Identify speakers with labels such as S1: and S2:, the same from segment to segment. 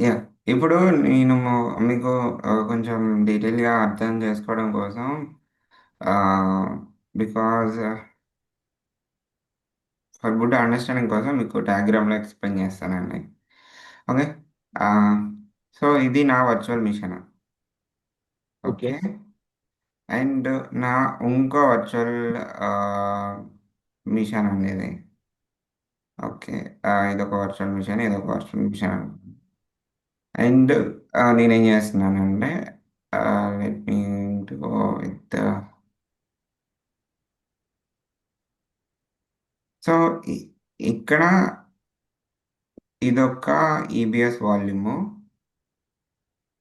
S1: Yeah! ఇప్పుడు నేను మీకు కొంచెం డీటెయిల్‌గా అర్థం చేసుకోవడం కోసం ఆహ్, బికాజ్ ఫర్ గుడ్ అండర్‌స్టాండింగ్ కోసం మీకు డయాగ్రామ్‌లో ఎక్స్‌ప్లెయిన్ చేస్తానండి. ఓకే. ఆహ్, సో, ఇది నా virtual machine.
S2: Okay.
S1: Okay. And నా ఇంకో వర్చువల్ ఆహ్, మిషన్ అండి ఇది. ఓకే. ఇదొక వర్చువల్ మిషన్, ఇదొక వర్చువల్ మిషన్. అండ్ నేనేం చేస్తున్నానంటే let me go with so, ఇ ఇక్కడ ఇదొక ఈబీఎస్ వాల్యూము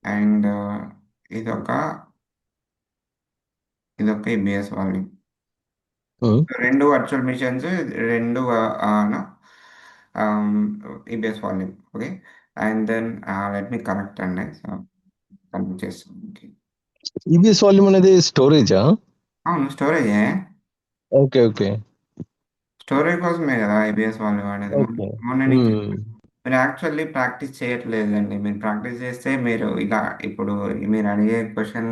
S1: అండ్ ఇదొక ఇదొక EBS volume.
S2: Hmm.
S1: 2 virtual machines 2 no ah, EBS volume. Okay. And then let me correct అండి. సో, కంప్లీట్ చేస్తాను. ఓకే.
S2: ఈబీఎస్ వాల్యూమ్ అనేది స్టోరేజా?
S1: అవును. స్టోరేజే.
S2: ఓకే. ఓకే.
S1: స్టోరేజ్ కోసమే కదా ఈబీఎస్ వాల్యూమ్ వాడేది.
S2: ఓకే.
S1: మొన్న నేను
S2: హ్మ్.
S1: చెప్పాను. మీరు యాక్చువల్లీ ప్రాక్టీస్ చేయట్లేదండి. మీరు ప్రాక్టీస్ చేస్తే మీరు ఇలా ఇప్పుడు మీరు అడిగే క్వెషన్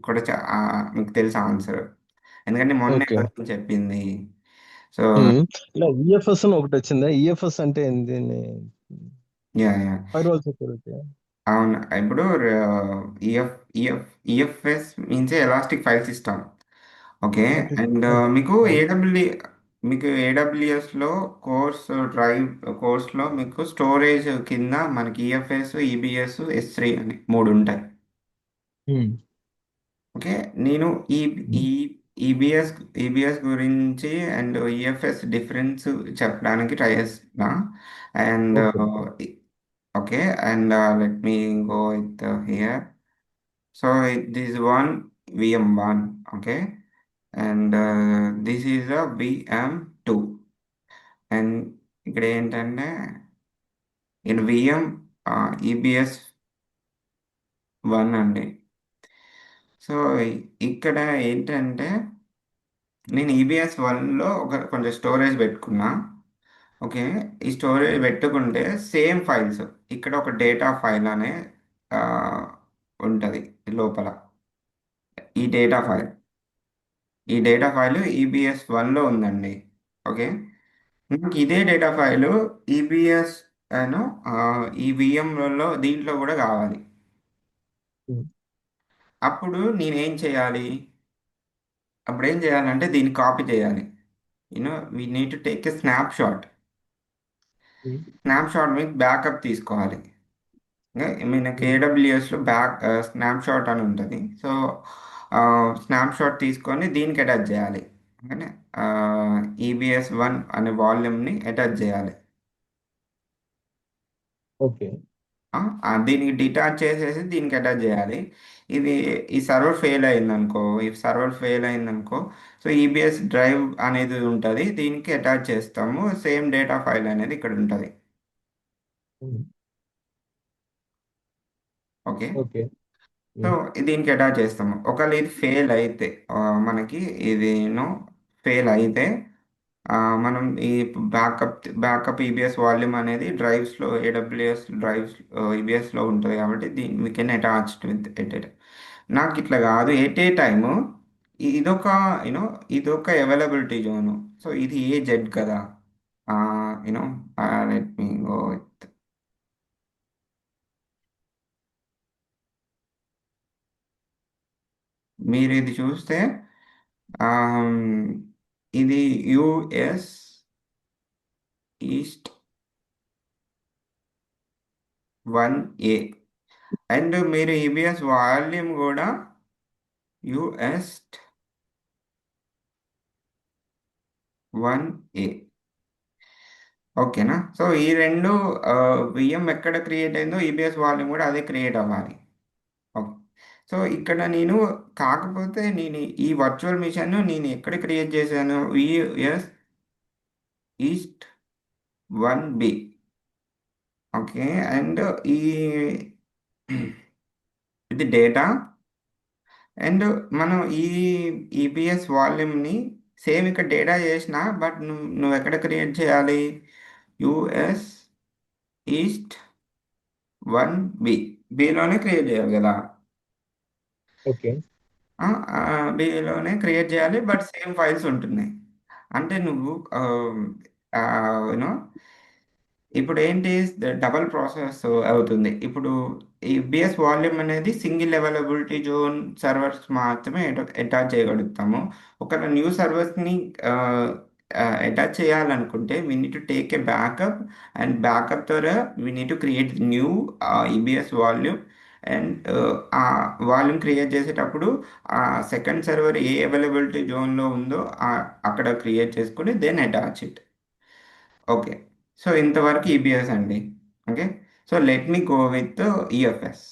S1: కూడా మీకు తెలుసు ఆన్సర్. ఎందుకంటే మొన్నే
S2: ఓకే.
S1: కదా నేను చెప్పింది. సో,
S2: హ్మ్. ఇలా ఈఎఫ్ఎస్ అని ఒకటొచ్చిందా? ఈఎఫ్ఎస్ అంటే ఏంది?
S1: యాహ్! యాహ్!
S2: Firewall security.
S1: అవును. ఇప్పుడు EF EF EFS means elastic file system. Okay.
S2: Okay.
S1: And మీకు మీకు ఏడబ్ల్యూఎస్‌లో కోర్స్ డ్రైవ్ కోర్స్‌లో మీకు స్టోరేజ్ కింద మనకి ఈఎఫ్ఎస్, ఈబీఎస్, ఎస్3 అని 3 ఉంటాయి.
S2: హ్మ్.
S1: ఓకే. నేను ఈ
S2: హ్మ్.
S1: ఈ ఈబీఎస్ ఈబీఎస్ గురించి అండ్ ఈఎఫ్ఎస్ డిఫరెన్స్ చెప్పడానికి ట్రై చేస్తున్నా. And
S2: okay.
S1: Okay. And let me go with here. So, this one VM1. Okay. And this is a VM2. And ఇక్కడ ఏంటంటే in VM EBS 1 అండి. సో, ఇక్కడ ఏంటంటే నేను ఈబీఎస్ 1లో కొంచెం స్టోరేజ్ పెట్టుకున్నా. ఓకే. ఈ స్టోరేజ్ పెట్టుకుంటే సేమ్ ఫైల్స్ ఇక్కడ ఒక డేటా ఫైల్ అనే ఆహ్, ఉంటది లోపల. ఈ డేటా ఫైల్. ఈ డేటా ఫైల్ ఈబీఎస్ 1లో ఉందండి. ఓకే. నాకు ఇదే డేటా ఫైలు ఈబీఎస్ ఈ వీఎంలలో దీంట్లో కూడా కావాలి.
S2: హ్మ్.
S1: అప్పుడు నేనేం చేయాలి? అప్పుడేం చేయాలంటే దీన్ని కాపీ చేయాలి. We need to take a snapshot.
S2: Hmm.
S1: Snapshot means backup తీసుకోవాలి. మనకి
S2: హ్మ్.
S1: ఏడబ్ల్యూఎస్‌లో స్నాప్‌షాట్ అని ఉంటది. సో, స్నాప్‌షాట్ తీసుకొని దీనికి అటాచ్ చేయాలి. ఓకేనా? ఈబీఎస్ 1 అనే వాల్యూమ్‌ని అటాచ్ చేయాలి.
S2: ఓకే.
S1: దీనికి డిటాచ్ చేసేసి దీనికి అటాచ్ చేయాలి. ఇది ఈ సర్వర్ ఫెయిల్ అయిందనుకో, ఈ సర్వర్ ఫెయిల్ అయిందనుకో, సో ఈబీఎస్ డ్రైవ్ అనేది ఉంటది. దీనికి అటాచ్ చేస్తాము. సేమ్ డేటా ఫైల్ అనేది ఇక్కడ ఉంటది.
S2: హ్మ్.
S1: ఓకే.
S2: ఓకే.
S1: సో
S2: హ్మ్.
S1: దీనికి అటాచ్ చేస్తాము. ఒకవేళ ఇది ఫెయిల్ అయితే మనకి ఇది ఫెయిల్ అయితే మనం ఈ బ్యాకప్ ఈబీఎస్ వాల్యూమ్ అనేది డ్రైవ్స్‌లో ఏడబ్ల్యూఎస్ డ్రైవ్స్ ఈబీఎస్‌లో ఉంటది కాబట్టి we can attached with at a నాకు ఇట్లా కాదు ఎట్ ఏ టైము ఇదొక యూనో ఇదొక అవైలబిలిటీ జోను. సో ఇది ఏ జెడ్ కదా. You know let me go with మీరు ఇది చూస్తే ఆహ్, ఇది యూఎస్ ఈస్ట్ 1 ఏ అండ్ మీరు ఈబీఎస్ వాల్యూమ్ కూడా యూఎస్ 1 ఏ. ఓకేనా? సో, ఈ 2 విఎం ఎక్కడ క్రియేట్ అయిందో ఈబీఎస్ వాల్యూమ్ కూడా అదే క్రియేట్ అవ్వాలి. ఓకే. సో, ఇక్కడ నేను కాకపోతే నేను ఈ వర్చువల్ మిషన్ నేను ఎక్కడ క్రియేట్ చేశాను? US east 1 B. Okay. And ఈ ఇది డేటా అండ్ మనం ఈబీఎస్ వాల్యూమ్‌ని సేమ్ ఇక్కడ డేటా చేసినా బట్ నువ్వెక్కడ క్రియేట్ చేయాలి? యూఎస్ ఈస్ట్ వన్ బి బిలోనే క్రియేట్ చేయాలి కదా.
S2: ఓకే.
S1: బిలోనే క్రియేట్ చేయాలి, బట్ సేమ్ ఫైల్స్ ఉంటున్నాయి. అంటే నువ్వు యూనో ఇప్పుడు ఏంటి, డబల్ ప్రాసెస్ అవుతుంది. ఇప్పుడు ఈ బిఎస్ వాల్యూమ్ అనేది సింగిల్ అవైలబిలిటీ జోన్ సర్వర్స్ మాత్రమే అటాచ్ చేయగలుగుతాము. ఒక న్యూ సర్వర్స్ని అటాచ్ చేయాలనుకుంటే we need to take a backup, and backup ద్వారా we need to create new EBS volume. And ఆ వాల్యూమ్ క్రియేట్ చేసేటప్పుడు ఆ సెకండ్ సర్వర్ ఏ అవైలబిలిటీ జోన్లో ఉందో అక్కడ క్రియేట్ చేసుకుని then attach it. Okay. So ఇంతవరకు ఈబీఎస్ అండి. Okay. So let me go with EFS.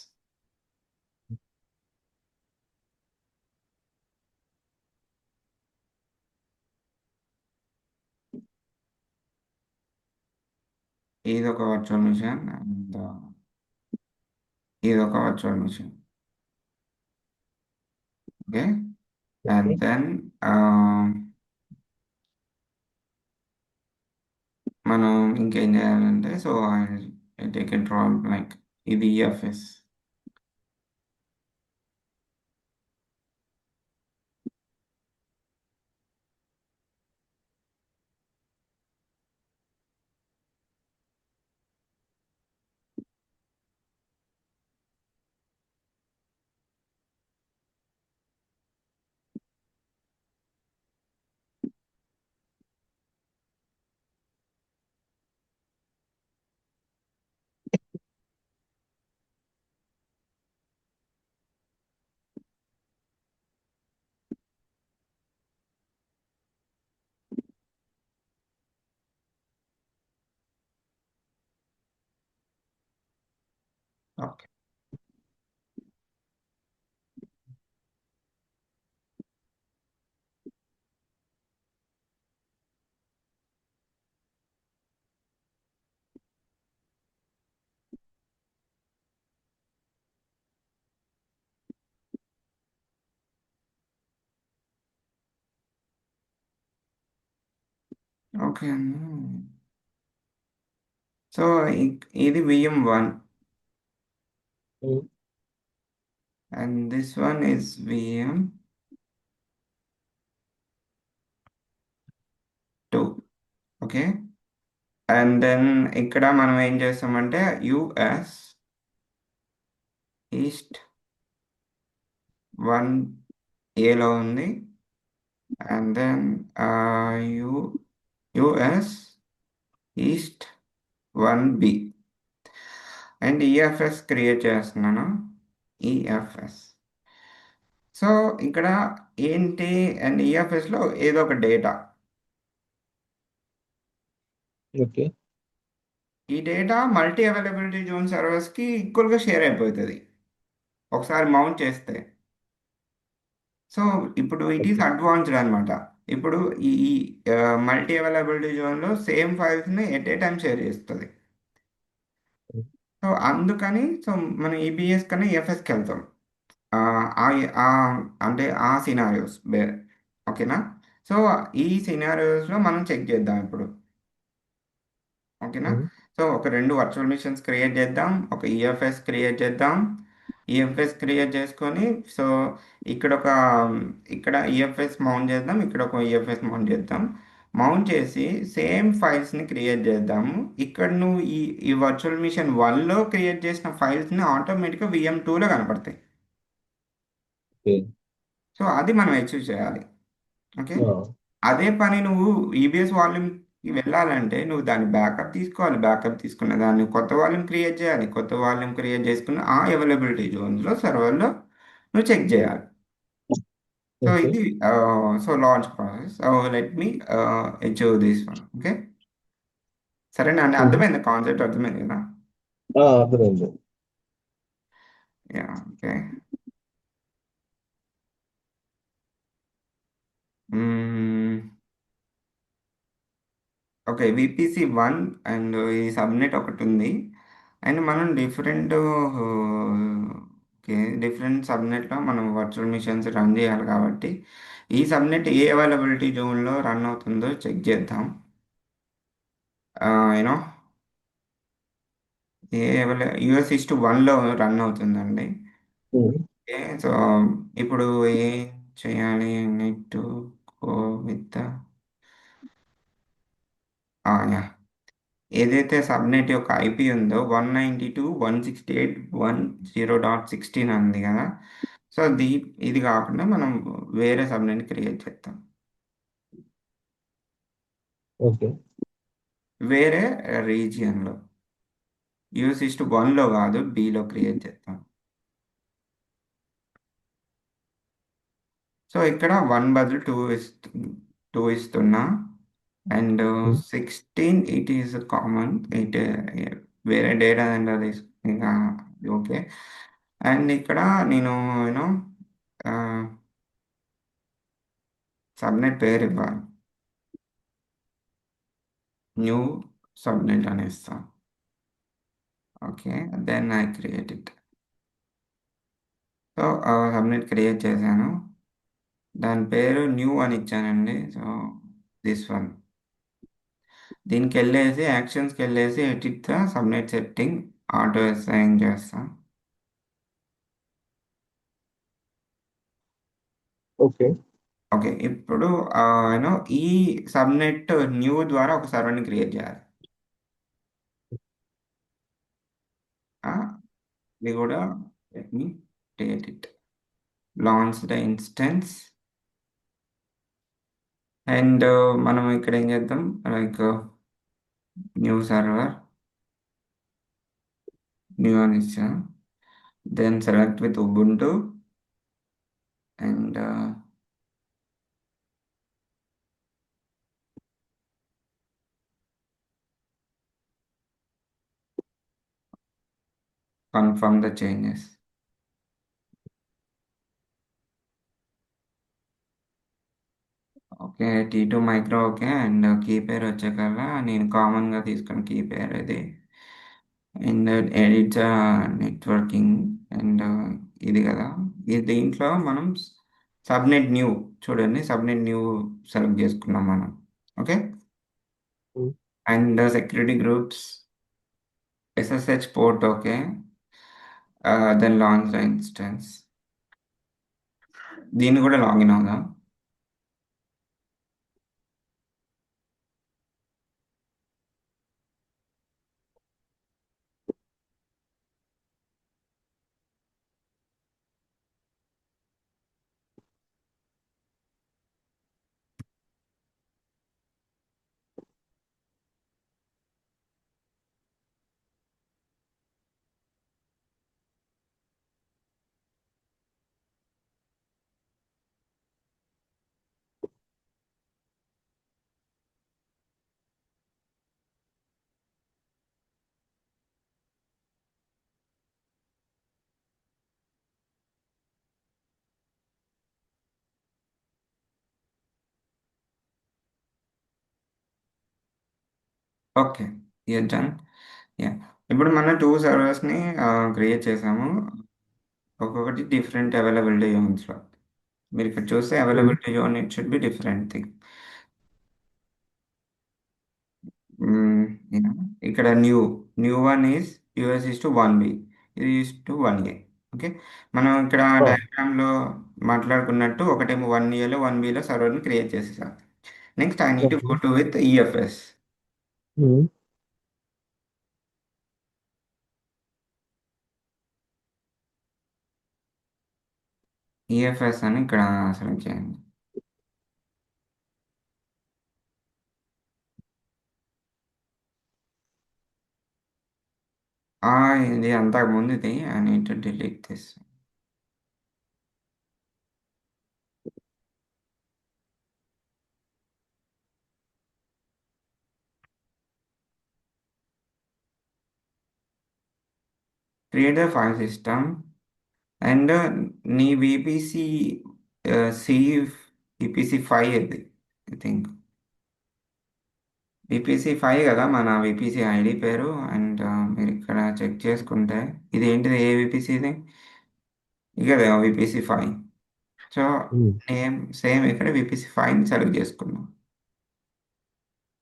S1: ఇది ఒక వర్చువల్ మిషన్, అండ్ ఇది ఒక virtual machine. Okay. And
S2: okay.
S1: Then మనం ఇంకేం చేయాలంటే, so I take a draw like ఇది ఈఎఫ్ఎస్. ఓకే. ఓకే అండి. సో ఇది VM1,
S2: um.
S1: And this one is VM2. Okay. And then ఇక్కడ మనం ఏం చేస్తామంటే యుఎస్ ఈస్ట్ 1Aలో ఉంది. And then you US east 1B, and EFS create చేస్తున్నాను. ఈఎఫ్ఎస్. సో ఇక్కడ ఏంటి, అండ్ ఈఎఫ్ఎస్లో ఏదో ఒక డేటా.
S2: ఓకే.
S1: ఈ డేటా మల్టీ అవైలబిలిటీ జోన్ సర్వర్స్కి ఈక్వల్గా షేర్ అయిపోతుంది ఒకసారి మౌంట్ చేస్తే. సో ఇప్పుడు ఇట్ ఈస్
S2: ఓకే.
S1: అడ్వాన్స్డ్ అనమాట. ఇప్పుడు ఈ మల్టీ అవైలబిలిటీ జోన్లో సేమ్ ఫైల్స్ని ఎట్ ఏ టైం షేర్ చేస్తుంది.
S2: ఉమ్.
S1: సో అందుకని సో మనం ఈబిఎస్ కన్నా ఈఎఫ్ఎస్కి వెళ్తాం. ఆ, ఆ అంటే ఆ సినారియోస్ ఓకేనా. సో ఈ సినారియోస్లో మనం చెక్ చేద్దాం ఇప్పుడు. ఓకేనా.
S2: ఉమ్.
S1: సో ఒక రెండు వర్చువల్ మిషన్స్ క్రియేట్ చేద్దాం, ఒక ఈఎఫ్ఎస్ క్రియేట్ చేద్దాం. ఈఎఫ్ఎస్ క్రియేట్ చేసుకొని, సో ఇక్కడ ఒక ఇక్కడ ఈఎఫ్ఎస్ మౌంట్ చేద్దాం, ఇక్కడ ఒక ఈఎఫ్ఎస్ మౌంట్ చేద్దాం. మౌంట్ చేసి సేమ్ ఫైల్స్ని క్రియేట్ చేద్దాము. ఇక్కడ నువ్వు ఈ వర్చువల్ మిషన్ 1లో క్రియేట్ చేసిన ఫైల్స్ని ఆటోమేటిక్గా VM2లో కనపడతాయి.
S2: ఓకే.
S1: సో అది మనం అచీవ్ చేయాలి. ఓకే.
S2: ఆ.
S1: అదే పని నువ్వు ఈబిఎస్ వాల్యూమ్కి వెళ్ళాలంటే నువ్వు దాన్ని బ్యాకప్ తీసుకోవాలి. బ్యాకప్ తీసుకున్న దాన్ని కొత్త వాల్యూమ్ క్రియేట్ చేయాలి. కొత్త వాల్యూమ్ క్రియేట్ చేసుకున్న ఆ అవైలబిలిటీ జోన్స్లో సర్వర్లో నువ్వు చెక్ చేయాలి. So
S2: okay.
S1: ఇది so launch process. Let me achieve this one. Okay. సరేనా అండి,
S2: ఉమ్.
S1: అర్థమైంది, కాన్సెప్ట్ అర్థమైంది కదా.
S2: అర్థమైంది.
S1: Yeah. Okay. Okay. VPC1 and ఈ సబ్నెట్ ఒకటి ఉంది. అండ్ మనం డిఫరెంట్ ఓకే, డిఫరెంట్ సబ్నెట్లో మనం వర్చువల్ మిషన్స్ రన్ చేయాలి కాబట్టి ఈ సబ్నెట్ ఏ అవైలబిలిటీ జోన్లో రన్ అవుతుందో చెక్ చేద్దాం. యూనో యూఎస్ ఈస్ టు వన్లో రన్ అవుతుందండి.
S2: ఉమ్.
S1: ఓకే. సో ఇప్పుడు ఏం చేయాలి? Need to go with yeah, ఏదైతే సబ్నెట్ యొక్క ఐపీ ఉందో 192.168.10.16 ఉంది కదా. సో ఇది కాకుండా మనం వేరే సబ్నెట్ క్రియేట్ చేస్తాం.
S2: ఓకే.
S1: వేరే రీజియన్లో యూఎస్ ఈస్ టు వన్లో కాదు, బిలో క్రియేట్ చేస్తాం. సో ఇక్కడ వన్ బదులు టూ ఇస్తున్నా. And
S2: um.
S1: 16 it is common. It వేరే డేటా అది ఇంకా ఓకే. అండ్ ఇక్కడ నేను యూనో సబ్నెట్ పేరు ఇవ్వాలి. న్యూ సబ్నెట్ అని ఇస్తాం. Okay, then I create it. So subnet create చేశాను. దాని పేరు న్యూ అని ఇచ్చానండి. So this one. దీనికి వెళ్ళేసి యాక్షన్స్కి వెళ్ళేసి edit the subnet setting auto assign చేస్తాం.
S2: ఓకే.
S1: ఓకే, ఇప్పుడు యూనో ఈ సబ్నెట్ న్యూ ద్వారా ఒక సర్వర్ని క్రియేట్ చేయాలి. ఆ, ఇది కూడా let me create it. Launch the instance. And మనం ఇక్కడ ఏం చేద్దాం, లైక్ న్యూ సర్వర్ న్యూ అని ఇచ్చాం. Then select with Ubuntu and confirm the changes. Okay, T2 micro. Okay, and key పేరు వచ్చేకల్లా నేను కామన్గా తీసుకున్న కీ పేరు ఇది. And edit networking. అండ్ ఇది కదా, ఇది దీంట్లో మనం సబ్నెట్ న్యూ, చూడండి సబ్నెట్ న్యూ సెలెక్ట్ చేసుకున్నాం మనం. Okay,
S2: um.
S1: And security groups SSH port. Okay, then launch the instance. దీన్ని కూడా లాగిన్ అవుదాం. Okay, done. యా, ఇప్పుడు మనం టూ సర్వర్స్ని క్రియేట్ చేసాము. ఒక్కొక్కటి డిఫరెంట్ అవైలబిలిటీ జోన్స్లో. మీరు ఇక్కడ చూస్తే
S2: um.
S1: Availability zone it should be different thing. ఇక్కడ new new one is US east to 1B, ఇది ఈస్ టు 1A. ఓకే, మనం ఇక్కడ
S2: ఆ.
S1: డయాగ్రామ్లో మాట్లాడుకున్నట్టు ఒకటేమో 1Aలో 1Bలో సర్వర్ని క్రియేట్ చేసేసాం. Next I need to
S2: okay.
S1: Go to with EFS.
S2: Um.
S1: EFS అని ఇక్కడ సెలెక్ట్ చేయండి. ఆ, ఇది అంతకు ముందుది. I need to delete this. Create the file system. And నీ విపిసి సి విపిసి 5 ఇది ఐ థింక్. విపిసి 5 కదా మన విపిసి ఐడి పేరు. అండ్ మీరు ఇక్కడ చెక్ చేసుకుంటే ఇది ఏంటిది, ఏ విపిసి ఇది, ఇక విపిసి 5. సో
S2: ఉమ్.
S1: నేమ్ సేమ్ ఇక్కడ విపిసి 5ని సెలెక్ట్ చేసుకున్నాం.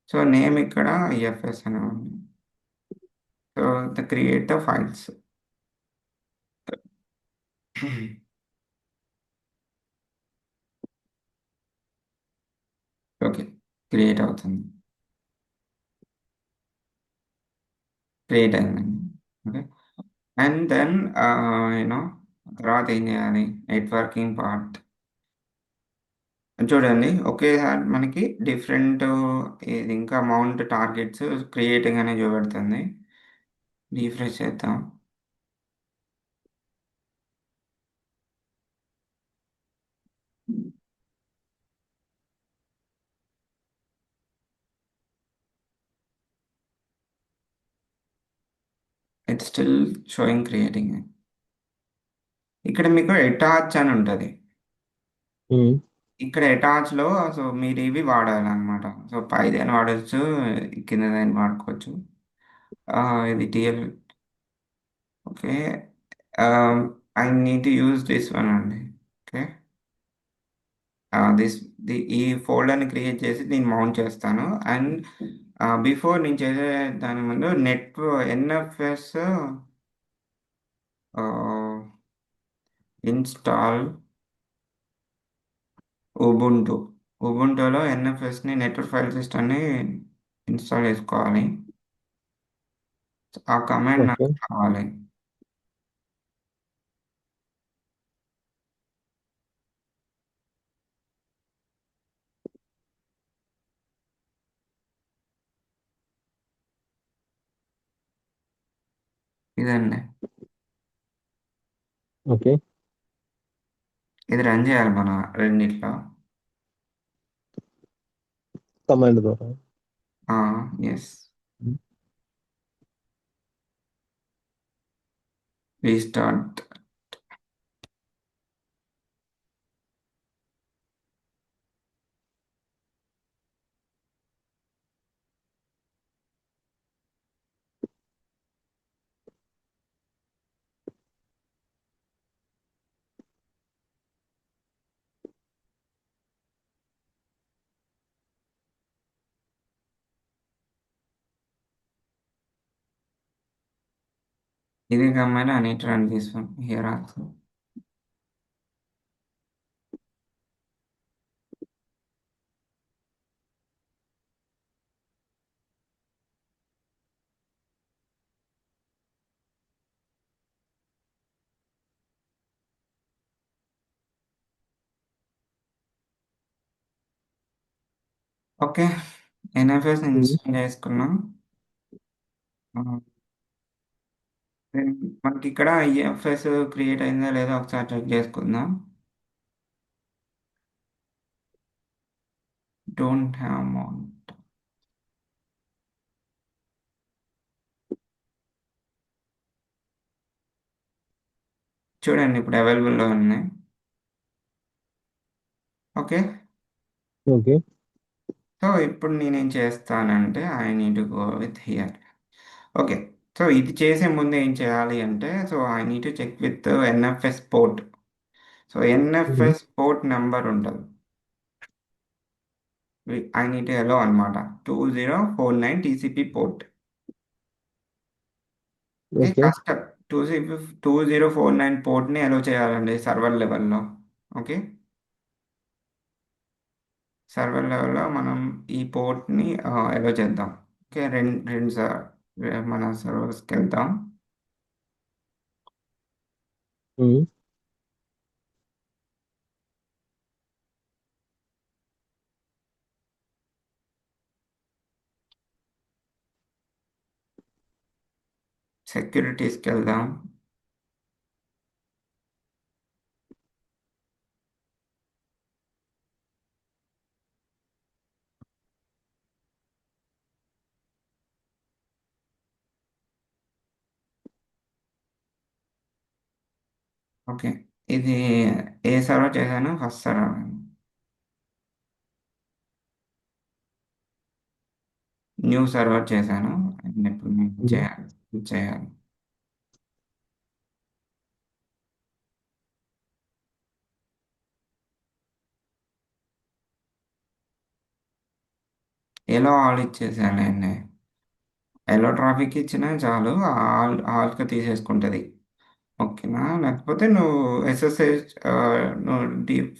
S1: సో నేమ్ ఇక్కడ ఈఎఫ్ఎస్ అని ఉంది. So the create the files. Okay. Create అవుతుంది. క్రియేట్ అయిందండి. ఓకే. అండ్ దెన్ యూనో తర్వాత ఏం చేయాలి? Networking part. చూడండి ఒకేసారి మనకి డిఫరెంట్ ఇది ఇంకా మౌంట్ టార్గెట్స్ క్రియేటింగ్ అనేది చూపెడుతుంది. రీఫ్రెష్ చేద్దాం. It's still showing creating. ఇక్కడ మీకు అటాచ్ అని ఉంటుంది.
S2: ఉమ్,
S1: ఇక్కడ అటాచ్‌లో సో మీరు ఇవి వాడాలన్నమాట. సో పైదైన వాడొచ్చు, కిందదైన వాడుకోవచ్చు. ఇది TL. Okay. I need to use this one అండి. ఓకే. దిస్ ఈ ఫోల్డర్‌ని క్రియేట్ చేసి దీన్ని మౌంట్ చేస్తాను. అండ్ బిఫోర్ నేను చేసే దాని ముందు ఎన్ఎఫ్ఎస్ ఆహ్, ఇన్‌స్టాల్ ఉబుంటు. ఉబుంటులో ఎన్ఎఫ్ఎస్‌ని నెట్వర్క్ ఫైల్ సిస్టమ్‌ని ఇన్‌స్టాల్ చేసుకోవాలి. ఆ కమాండ్
S2: ఓకే.
S1: నాకు కావాలి. ఇదండి.
S2: ఓకే.
S1: ఇది రన్ చేయాలి మన రెండిట్లో.
S2: కమాండ్ ద్వారా.
S1: ఎస్.
S2: ఉమ్,
S1: రీస్టార్ట్. ఇది command I need to run this one here also. Okay. NFS
S2: um,
S1: install చేసుకున్నాం. then మనకి ఇక్కడ ఈఎఫ్ఎస్ క్రియేట్ అయిందా లేదా ఒకసారి చెక్ చేసుకుందాం. Don't have mount. చూడండి ఇప్పుడు అవైలబుల్లో ఉన్నాయి. ఓకే.
S2: ఓకే.
S1: సో ఇప్పుడు నేనేం చేస్తానంటే I need to go with here. Okay. So ఇది చేసే ముందు ఏం చేయాలి అంటే so I need to check with NFS port. So
S2: um,
S1: NFS port number ఉంటుంది. ఐ నీడ్ టు ఎలో అనమాట. 2049 టీసీపీ పోర్ట్. ఓకే.
S2: ఓకే.
S1: కష్టం. 2049 పోర్ట్ని ఎలో చేయాలండి సర్వర్ లెవెల్లో. ఓకే. సర్వర్ లెవెల్లో మనం ఈ పోర్ట్ని ఎలో చేద్దాం. ఓకే. రెండు రెండు మన సర్వర్స్కి వెళ్దాం.
S2: ఉమ్,
S1: సెక్యూరిటీస్కి వెళ్దాం. ఓకే. ఇది ఏ సర్వర్ చేశాను? First server. న్యూ సర్వర్ చేశాను. అండ్ ఇప్పుడు నేను
S2: ఉమ్,
S1: చేయాలి. ఇది చేయాలి. ఎలా ఆల్ ఇచ్చేసాను అండి. ఎల్లో ట్రాఫిక్ ఇచ్చినా చాలు, ఆల్గా తీసేసుకుంటుంది. ఓకేనా? లేకపోతే నువ్వు ఎస్ఎస్హెచ్, నువ్వు డీప్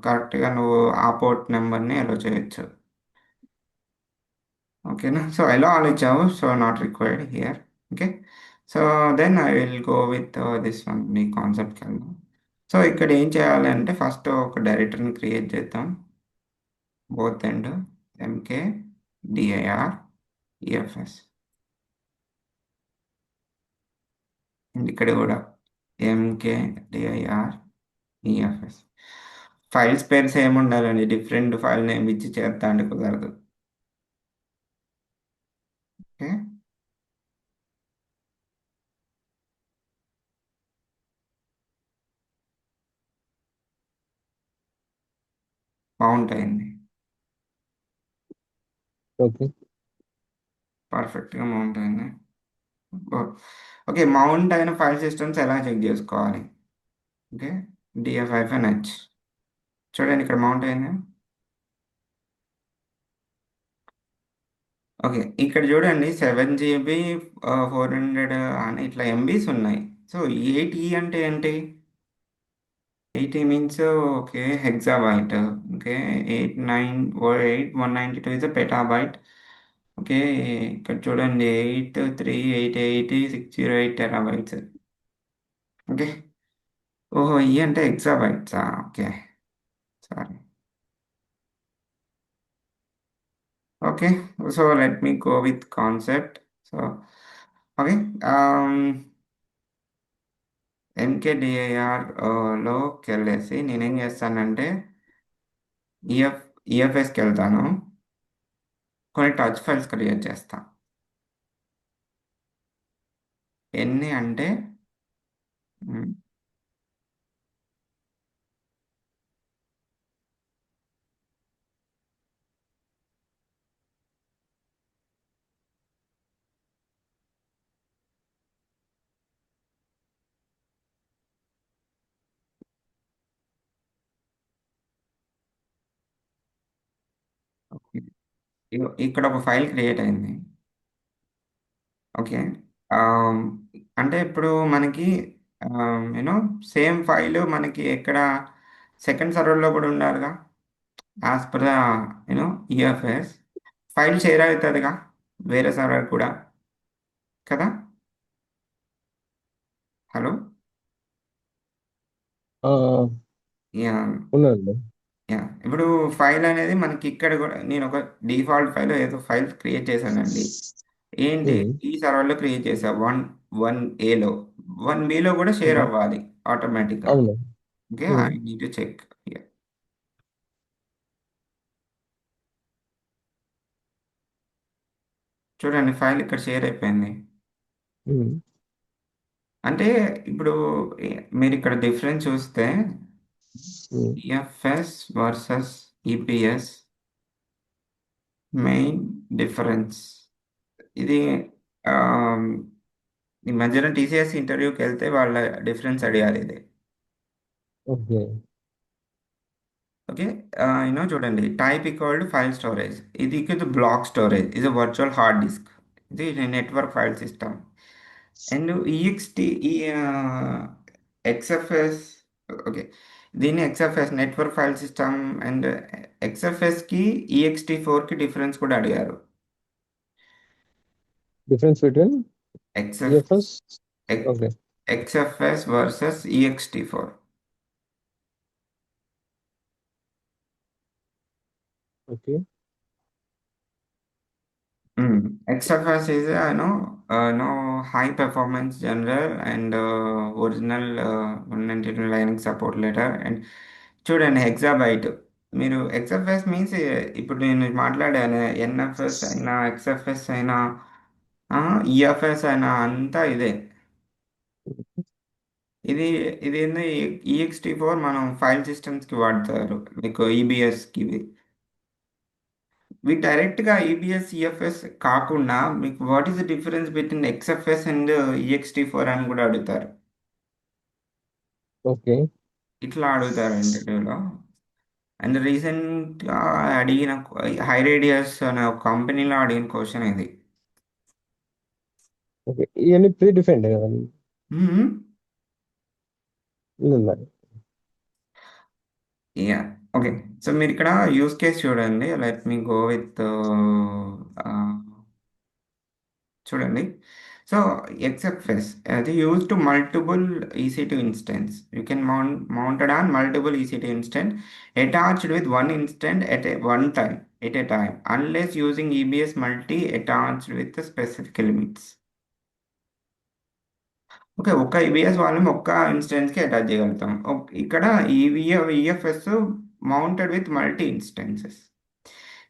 S1: కరెక్ట్గా నువ్వు ఆ పోర్ట్ నెంబర్ని ఎలో చేయొచ్చు. ఓకేనా? సో ఎలో ఆల్ ఇచ్చావు, so not required here. Okay. So then I will go with this one, మీ కాన్సెప్ట్కి వెళ్దాం. సో ఇక్కడ ఏం చేయాలి అంటే ఫస్ట్ ఒక డైరెక్టరీని క్రియేట్ చేద్దాం. Both and MK DIR EFS, and ఇక్కడ కూడా ఎంకే డిఐఆర్ ఈఎఫ్ఎస్. ఫైల్స్ పేర్స్ ఏమి ఉండాలండి, డిఫరెంట్ ఫైల్ నేమ్ ఇచ్చి చేస్తా అంటే కుదరదు. ఓకే. మౌంట్ అయింది.
S2: ఓకే.
S1: పర్ఫెక్ట్గా మౌంట్ అయింది. ఓకే. మౌంట్ అయిన ఫైల్ సిస్టమ్స్ ఎలా చెక్ చేసుకోవాలి? ఓకే. డిఎఫ్-హెచ్, చూడండి ఇక్కడ మౌంట్ అయింది. ఓకే. ఇక్కడ చూడండి 7 GB 400 అని ఇట్లా ఎంబీస్ ఉన్నాయి. సో 8E అంటే ఏంటి? 80 means okay hexabyte. Okay. 192 is a petabyte. Okay. ఇక్కడ చూడండి 8388608 టెరాబైట్స్. ఓకే. ఓహో, ఈ అంటే ఎక్సాబైట్సా? Okay. Sorry. Okay. So let me go with concept. So okay. MK DIR లోకి వెళ్ళేసి నేనేం చేస్తానంటే ఈఎఫ్ఎస్కి వెళ్తాను. కొన్ని టచ్ ఫైల్స్ క్రియేట్ చేస్తా. ఎన్ని అంటే మ్, ఇక్కడ ఒక ఫైల్ క్రియేట్ అయింది. ఓకే. ఆమ్, అంటే ఇప్పుడు మనకి యూనో సేమ్ ఫైల్ మనకి ఎక్కడ సెకండ్ సర్వర్లో కూడా ఉండాలిగా. As per the you know EFS file share అవుతుందిగా వేరే సర్వర్ కూడా, కదా? హలో.
S2: ఆ,
S1: యా.
S2: ఉన్నదండి.
S1: యా. ఇప్పుడు ఫైల్ అనేది మనకి ఇక్కడ కూడా నేను ఒక డిఫాల్ట్ ఫైల్ ఏదో ఫైల్ క్రియేట్ చేశానండి. ఏంటి,
S2: ఉమ్,
S1: ఈ సర్వర్లో క్రియేట్ చేసా, వన్ ఏలో. 1 Bలో కూడా షేర్
S2: ఉమ్,
S1: అవ్వాలి ఆటోమేటిక్గా.
S2: అవును.
S1: Okay. I
S2: um,
S1: need to check. చూడండి ఫైల్ ఇక్కడ షేర్ అయిపోయింది.
S2: ఉమ్,
S1: అంటే ఇప్పుడు మీరు ఇక్కడ డిఫరెన్స్ చూస్తే
S2: um.
S1: EFS versus EPS main difference ఇది. ఆమ్, ఈ మధ్యన టీసీఎస్ ఇంటర్వ్యూకి వెళ్తే వాళ్ళ డిఫరెన్స్ అడిగారు ఇది.
S2: ఓకే.
S1: ఓకే. చూడండి type equal to file storage, ఇది ఈక్వల్ టు బ్లాక్ స్టోరేజ్, ఇది వర్చువల్ హార్డ్ డిస్క్, ఇది network file system. And EXT ఈ ఎక్స్ఎఫ్ఎస్. ఓకే. దీన్ని XFS network file system, and ఎక్స్ఎఫ్ఎస్కి ఈఎక్స్టీ 4కి డిఫరెన్స్ కూడా అడిగారు.
S2: Difference between
S1: XF
S2: EFS. Okay.
S1: XFS versus EXT 4.
S2: Okay.
S1: XFS is high performance general and original 192 Linux support letter. And చూడండి హెక్సాబైట్. మీరు XFS means ఇప్పుడు నేను మాట్లాడాను, ఎన్ఎఫ్ఎస్ అయినా ఎక్స్ఎఫ్ఎస్ అయినా ఈఎఫ్ఎస్ అయినా అంతా ఇదే. ఇది ఇది ఏంది, ఈఎక్స్టీ 4 మనం ఫైల్ సిస్టమ్స్కి వాడతారు, లైక్ ఈబిఎస్కి. మీకు డైరెక్ట్గా ఈబిఎస్ ఈఎఫ్ఎస్ కాకుండా మీకు what is the difference between XFS and EXT 4 అని కూడా అడుగుతారు.
S2: ఓకే.
S1: ఇట్లా అడుగుతారు ఇంటర్వ్యూలో. అండ్ రీసెంట్గా అడిగిన హైరేడియస్ అనే ఒక కంపెనీలో అడిగిన క్వశ్చన్ ఇది.
S2: ఓకే. ఇవన్నీ ప్రీ డిఫైన్డ్ కదండి. లేదు.
S1: యా. ఓకే. సో మీరు ఇక్కడ యూస్ కేస్ చూడండి. లెట్ మీ గో విత్ చూడండి. సో ఎక్స్ఎఫ్ఎస్ అది use to multiple EC2 instance. You can mounted on multiple EC2 instance attached with one instant at one time at a time unless using EBS multi attached with specific limits. Okay. ఒక్క EBS volume ఒక్క ఇన్స్టెన్స్‌కి attach చేయగలుగుతాం. ఇక్కడ EFS mounted with multi instances.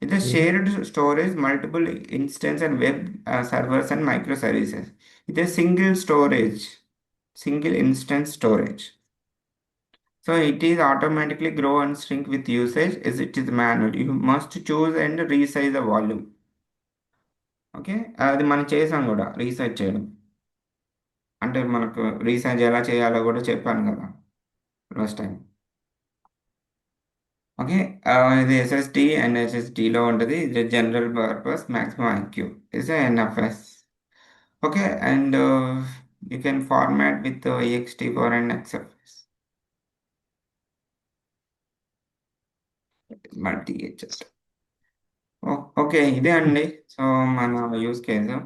S1: It is
S2: హుహు.
S1: shared storage, multiple instance and web servers and microservices. It is single storage, single instance storage. So it is automatically grow and shrink with usage as it is manual. You must choose and resize the volume. Okay. అది మనం చేసాం కూడా research చేయడం. అంటే మనకు research ఎలా చేయాలో కూడా చెప్పాను కదా లాస్ట్ టైం. ఓకే. ఇది ఎస్ఎస్డి అండ్ ఎస్ఎస్డిలో ఉంటుంది. ఇది general purpose maximum IQ is NFS. Okay. And you can format with EXT4 and XFS multi HS. Okay. ఇదే అండి. సో మన యూస్ కేసు.